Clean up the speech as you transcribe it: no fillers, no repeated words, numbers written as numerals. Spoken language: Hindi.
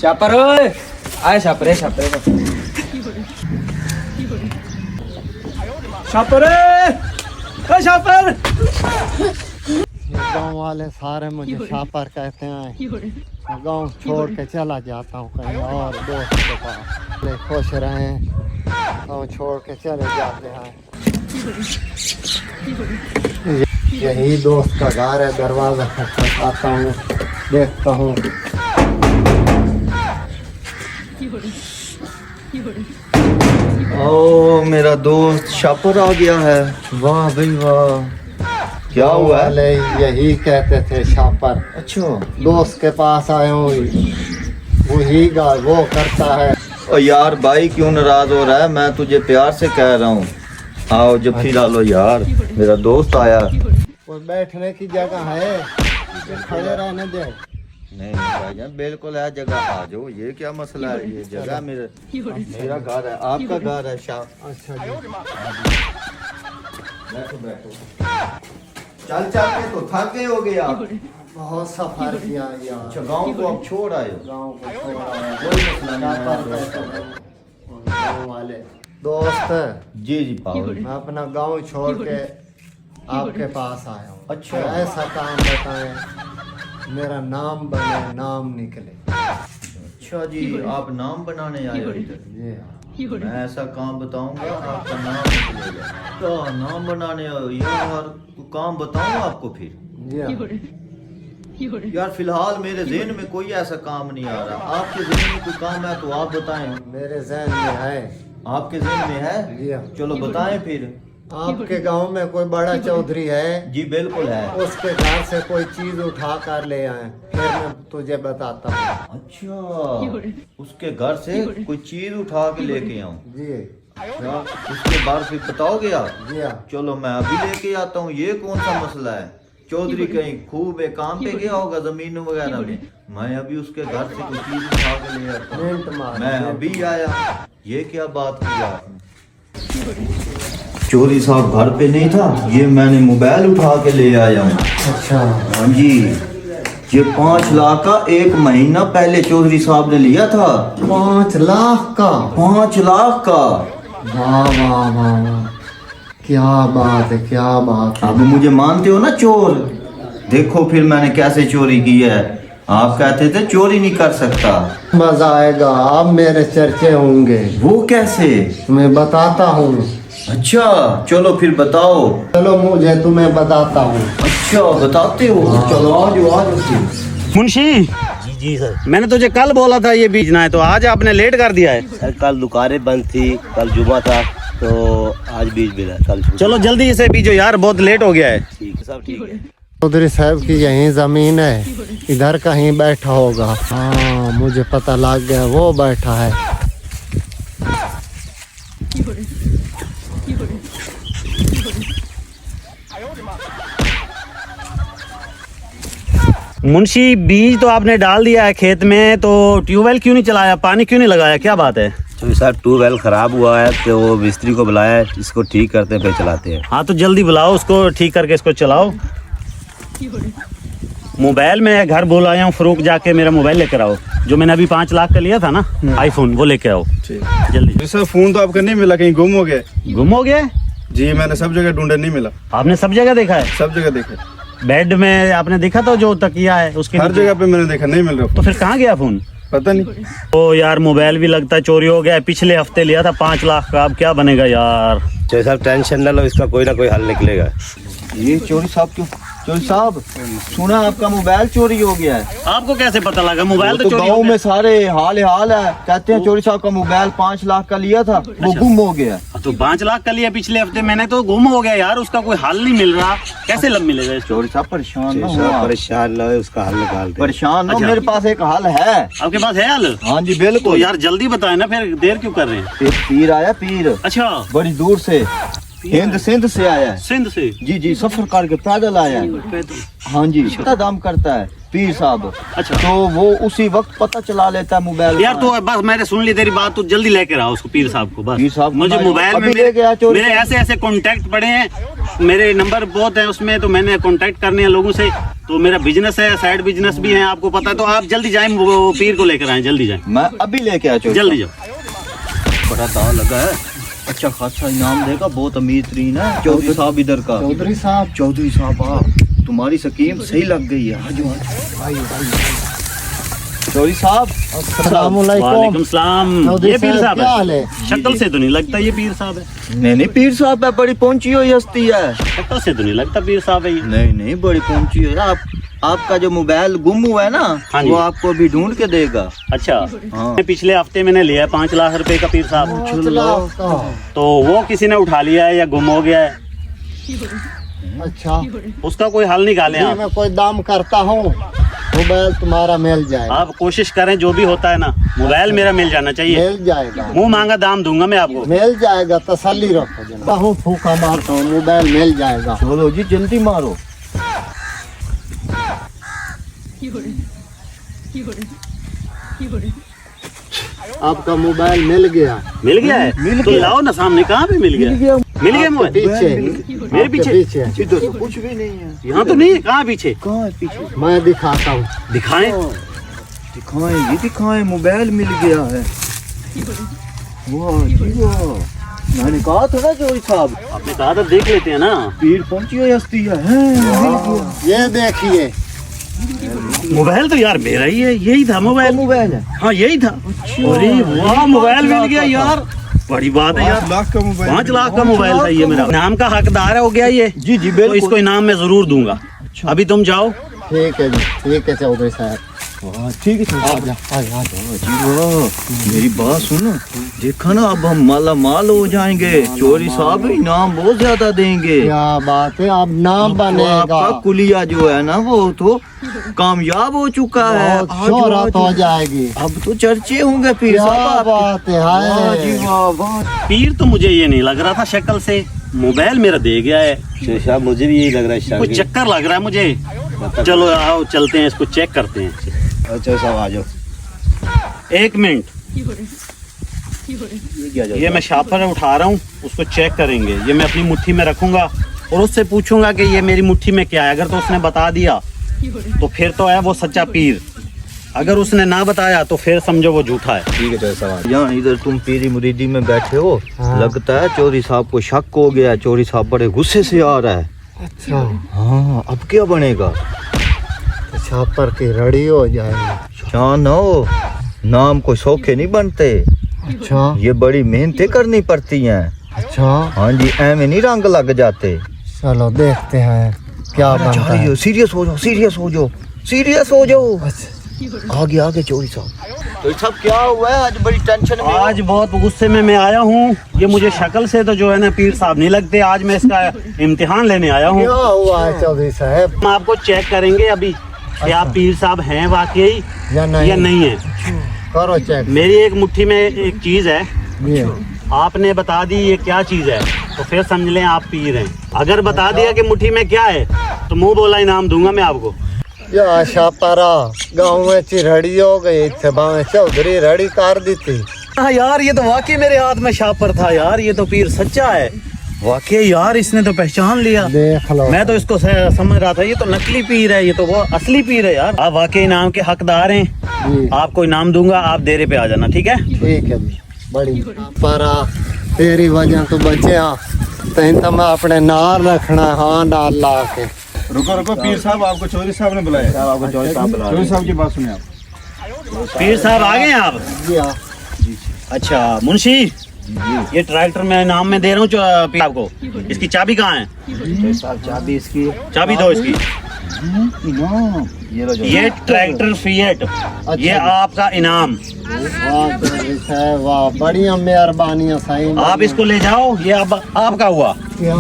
शापर ओए आए शापर शापर शापर शापर। गांव वाले सारे मुझे शापर कहते हैं। मैं गांव छोड़ के चला जाता हूँ कहीं और दोस्त के पास। ले खुश रहें, गांव छोड़ के चले जाते हैं। यही दोस्त का घर है, दरवाजा आता हूँ, देखता हूँ। ओ मेरा दोस्त शापर आ गया है। वाह भाई वाह, क्या हुआ है? यही कहते थे शापर। अच्छा, दोस्त के पास आए हूँ, वही वो करता है। ओ यार भाई क्यों नाराज हो रहा है? मैं तुझे प्यार से कह रहा हूँ, आओ जब फिर लो यार, मेरा दोस्त आया। कोई बैठने की जगह है, खड़े रहने दे। नहीं भाईजान बिल्कुल है जगह, आ जाओ। ये क्या मसला है? ये जगह मेरा घर है, आपका घर है। अच्छा जी, बैठो बैठो। चल चल के तो थक गए हो गए आप। बहुत सफर किया यार। अच्छा, गाँव को अब छोड़ आए हो? गाँव को छोड़ आया। कोई मसला नहीं। गाँव वाले दोस्त, जी जी पाओ। मैं अपना गाँव छोड़ के आपके पास आया हूँ। अच्छा। ऐसा काम बताएं मेरा नाम बने, नाम निकले। अच्छा जी, आप नाम बनाने आए हो इधर? जी हाँ। मैं ऐसा काम बताऊंगा आपका नाम निकलेगा। तो नाम बनाने आए हो यार, काम बताऊं आपको फिर? जी हाँ। यार फिलहाल मेरे ज़हन में कोई ऐसा काम नहीं आ रहा। आपके ज़हन में कोई काम है तो आप बताएं। मेरे ज़हन में है। आपके ज़हन में है? जी हाँ। चलो बताएं फिर। आपके गांव में कोई बड़ा चौधरी है? जी बिल्कुल है। उसके घर से कोई चीज उठा कर ले आए, फिर मैं तुझे बताता हूँ। अच्छा, उसके घर से कोई चीज उठा के लेके आऊं? जी अच्छा, उसके बाद फिर बताओगे आप? जी हाँ। चलो मैं अभी लेके आता हूँ। ये कौन सा मसला है? चौधरी कहीं खूब एक काम पे गया होगा जमीन वगैरह में। मैं अभी उसके घर से कोई चीज उठा के ले आता हूँ। मिनट मार। मैं अभी आया। ये क्या बात की आपने? चौधरी साहब घर पे नहीं था, ये मैंने मोबाइल उठा के ले आया हूँ। अच्छा। हाँ जी, ये 5 लाख का 1 महीना पहले चौधरी साहब ने लिया था। 5 लाख का? 5 लाख का। वाह वाह वाह वाह, क्या बात है, क्या बात है। अब मुझे मानते हो ना चोर? देखो फिर मैंने कैसे चोरी की है। आप कहते थे चोरी नहीं कर सकता। मजा आएगा, अब मेरे चर्चे होंगे। वो कैसे? मैं बताता हूँ। अच्छा चलो फिर बताओ। चलो मुझे तुम्हें बताता हूँ। अच्छा बताते हो? चलो आ जाओ। मुंशी जी सर। मैंने तुझे कल बोला था ये बेचना है, तो आज आपने लेट कर दिया है। सर कल दुकानें बंद थी, कल जुमा था, तो आज बीज मिला। कल चलो जल्दी से बीजो यार, बहुत लेट हो गया है। ठीक है, सब ठीक है। चौधरी साहब की यही जमीन है, इधर कहीं बैठा होगा। हाँ मुझे पता लग गया, वो बैठा है। मुंशी बीज तो आपने डाल दिया है खेत में, तो ट्यूबवेल क्यों नहीं चलाया, पानी क्यों नहीं लगाया, क्या बात है? तो सर ट्यूबवेल खराब हुआ है, तो वो मिस्त्री को बुलाया है, इसको ठीक करते हैं फिर चलाते हैं। हाँ तो जल्दी बुलाओ उसको, ठीक करके इसको चलाओ। मोबाइल में घर बोल आया हूँ, फरूक जाके मेरा मोबाइल लेकर आओ, जो मैंने अभी 5 लाख का लिया था ना आईफोन, वो लेके आओ जल्दी। सर फोन तो आपका नहीं मिला, कहीं गुम हो गया? गुम हो गया? जी मैंने सब जगह ढूंढा, नहीं मिला। आपने सब जगह देखा है? सब जगह देखा, बेड में आपने देखा था जो तकिया है उसके हर नीचे? जगह पे मैंने देखा, नहीं मिल रहा। तो फिर कहाँ गया फोन? पता नहीं। ओ यार मोबाइल भी लगता है चोरी हो गया है, पिछले हफ्ते लिया था 5 लाख का, अब क्या बनेगा यार। तो सर टेंशन न लो, इसका कोई ना कोई हल निकलेगा। ये चोरी साहब क्यों? चोरी साहब सुना आपका मोबाइल चोरी हो गया है। आपको कैसे पता लगा? मोबाइल तो चोरी हो गाँव गया। में सारे हाल है, कहते हैं चोरी साहब का मोबाइल 5 लाख का लिया था, वो गुम हो गया। तो 5 लाख का लिया पिछले हफ्ते मैंने, तो गुम हो गया यार, उसका कोई हल नहीं मिल रहा, कैसे लब मिलेगा इसको? चोरी साहब परेशान ना हो सर आप। परेशान न हो, उसका हल निकालते हैं। परेशान ना हो, अच्छा। मेरे पास एक हल है। आपके पास है हल? हाँ जी तो बिल्कुल। यार जल्दी बताए ना, फिर देर क्यों कर रहे हैं? एक पीर आया, पीर अच्छा, बड़ी दूर से, हिंद सिंध से आया है। सिंध से? जी जी, सफर करके पैदल आया है। हाँ जी, कितना दाम करता है पीर साहब। अच्छा। तो वो उसी वक्त पता चला लेता है मोबाइल यार का। तो बस मैंने सुन ली तेरी बात, तो जल्दी लेकर आओ उसको, पीर साहब को। पीर बस साहब को मुझे ना, मोबाइल में अभी लेके आ चोरी मेरे साहब। ऐसे ऐसे कॉन्टेक्ट पड़े हैं, मेरे नंबर बहुत है उसमें, तो मैंने कॉन्टेक्ट करने हैं लोगों से, तो मेरा बिजनेस है, साइड बिजनेस भी है, आपको पता है। तो आप जल्दी जाएं, वो पीर को लेकर आए, जल्दी जाएं, मैं अभी लेके आ चुका। जल्दी जाओ। बड़ा दाव लगा है, अच्छा खासा इनाम देगा, बहुत अमीर तरीन है चौधरी साहब इधर का। चौधरी साहब तुम्हारी स्कीम सही लग गई है। आज चौधरी साहब अस्सलाम वालेकुम। वालेकुम सलाम। चौधरी ये पीर साहब, साहब क्या हाल है? है? शक्ल से तो नहीं लगता ये पीर साहब है। नहीं पीर साहब है, बड़ी पहुंची हुई हस्ती है। शक्ल से तो नहीं लगता पीर साहब है ये। नहीं बड़ी पहुंची है। आपका जो मोबाइल गुम हुआ है ना, हाँ जी। वो आपको भी ढूंढ के देगा। अच्छा हाँ। पिछले हफ्ते मैंने लिया है 5 लाख रुपए का पीर साहब, 5 लाख का। तो वो किसी ने उठा लिया है या गुम हो गया है, अच्छा, उसका कोई हल निकालें ये आप। मैं कोई दाम करता हूँ, मोबाइल तुम्हारा मिल जाएगा। आप कोशिश करें, जो भी होता है ना, मोबाइल मेरा मिल जाना चाहिए। मिल जाएगा, मुंह मांगा दाम दूंगा मैं आपको। मिल जाएगा, तसल्ली रखो जनाब। हूँ फूका मारता हूँ, मोबाइल मिल जाएगा। चलो जी जल्दी मारो। आपका मोबाइल मिल गया। मिल गया है? तो लाओ ना सामने, कहाँ पे मिल गया? मिल गया आपके मोबाइल पीछे, मेरे आपके पीछे? इधर तो कुछ भी नहीं है। यहाँ तो नहीं है, कहाँ पीछे? कहाँ है पीछे? मैं दिखाता हूँ। दिखाएं। दिखाएं, मोबाइल मिल गया है। वाह जी वाह, मैंने कहा था ना चौधरी साहब, आपने कहा था देख लेते हैं ना। पीर पहुंची हुई हस्ती है। ये देखिए, मोबाइल तो यार मेरा ही है, यही था मोबाइल। मोबाइल है। हाँ यही था। अरे वाह, मोबाइल मिल गया यार, बड़ी बात है यार। 5 लाख का मोबाइल। 5 लाख का मोबाइल था ये मेरा। नाम का हकदार हो गया ये। जी जी तो बिल्कुल। इसको इनाम मैं जरूर दूंगा। अभी तुम जाओ। ठीक है जी, ठीक है चौधरी साहब। ठीक है, आजा, आजा। जी वाह, मेरी बात सुनो, देखा ना, अब हम माला माल हो जाएंगे। चौधरी साहब इनाम बहुत ज्यादा देंगे। क्या बात है, अब नाम तो बनेगा। आपका कुलिया जो है ना, वो तो कामयाब हो चुका है। बहुत शोहरत हो जाएगी। अब तो चर्चे होंगे पीर क्या साहब आपके। बात है, वाह जी हाय। वाह वाह। पीर तो मुझे ये नहीं लग रहा था शक्ल से, मोबाइल मेरा दे गया है। शेख साहब मुझे भी यही लग रहा है कुछ शायद। चक्कर लग रहा है मुझे। चलो आओ चलते हैं, इसको चेक करते हैं। अच्छा साहब आ जाओ। 1 मिनट, ये मैं शापर उठा रहा हूँ, उसको चेक करेंगे। ये मैं अपनी मुट्ठी में रखूंगा और उससे पूछूंगा कि ये मेरी मुट्ठी में क्या है। अगर तो उसने बता दिया तो फिर तो है वो सच्चा पीर, अगर उसने ना बताया तो फिर समझो वो झूठा है। ठीक है चौधरी साहब। यहाँ इधर तुम पीरी मुरीदी में बैठे हो। हाँ। लगता है चौधरी साहब को शक हो गया। चौधरी साहब बड़े गुस्से से आ रहा है। अच्छा, हाँ, अब क्या बनेगा? छापर की रड़ी हो जाएगी। शान हो, नाम को सौखे नहीं बनते। अच्छा, ये बड़ी मेहनतें करनी पड़ती हैं। अच्छा, हाँ जी, ऐਵੇਂ नहीं रंग लग जाते। चलो देखते हैं क्या बनता है। सीरियस हो जाओ, सीरियस हो जाओ, सीरियस हो जाओ। अच्छा, आगे आगे चौधरी साहब। तो सब क्या हुआ है? आज बड़ी टेंशन में हो। आज बहुत गुस्से में मैं आया हूँ। ये मुझे शक्ल से तो जो है ना पीर साहब नहीं लगते। आज मैं इसका इम्तिहान लेने आया हूँ। क्या हुआ है चौधरी साहब? हम आपको चेक करेंगे अभी कि आप पीर साहब हैं वाकई या नहीं? या नहीं है। करो चेक। मेरी एक मुट्ठी में एक चीज है, ये आपने बता दी ये क्या चीज है, तो फिर समझ लें आप पीर हैं। अगर बता दिया कि मुट्ठी में क्या है तो मुंह बोला इनाम दूंगा मैं आपको। या शापारा गाँव में चिरड़ी हो गई थे, बावे चौधरी रड़ी कर दी थी। हाँ यार, ये तो वाकई मेरे हाथ में शापर था यार। ये तो पीर सच्चा है वाकई यार, इसने तो पहचान लिया। देख लो, मैं तो इसको समझ रहा था ये तो नकली पीर है, ये तो वो असली पीर है यार। आप वाकई इनाम के हकदार हैं। जी, आपको इनाम दूंगा, आप देरे पे आ जाना, ठीक है? ठीक है जी। बड़ी पारा तेरी वजह तो बचे हाँ, तैन तो मैं अपने नार रखना। हाँ, नार ला के। रुको रुको, पीर साहब आपको चौधरी साहब ने बुलाया। आपको चौधरी साहब बुला रहे चौधरी हैं। साहब की बात सुनिए आप। पीर साहब आ गए हैं आप? जी हाँ। अच्छा मुंशी, ये ट्रैक्टर मैं इनाम में दे रहा हूँ पीर साहब को। इसकी चाबी कहाँ है? चौधरी साहब चाबी इसकी। चाबी दो इसकी। ये लो जो। ये ट्रैक्टर फिएट, ये आपका इनाम। वाह चौधरी साहब, वाह, बढ़िया मेहरबानी सही। आप इसको ले जाओ, ये अब आपका हुआ। क्या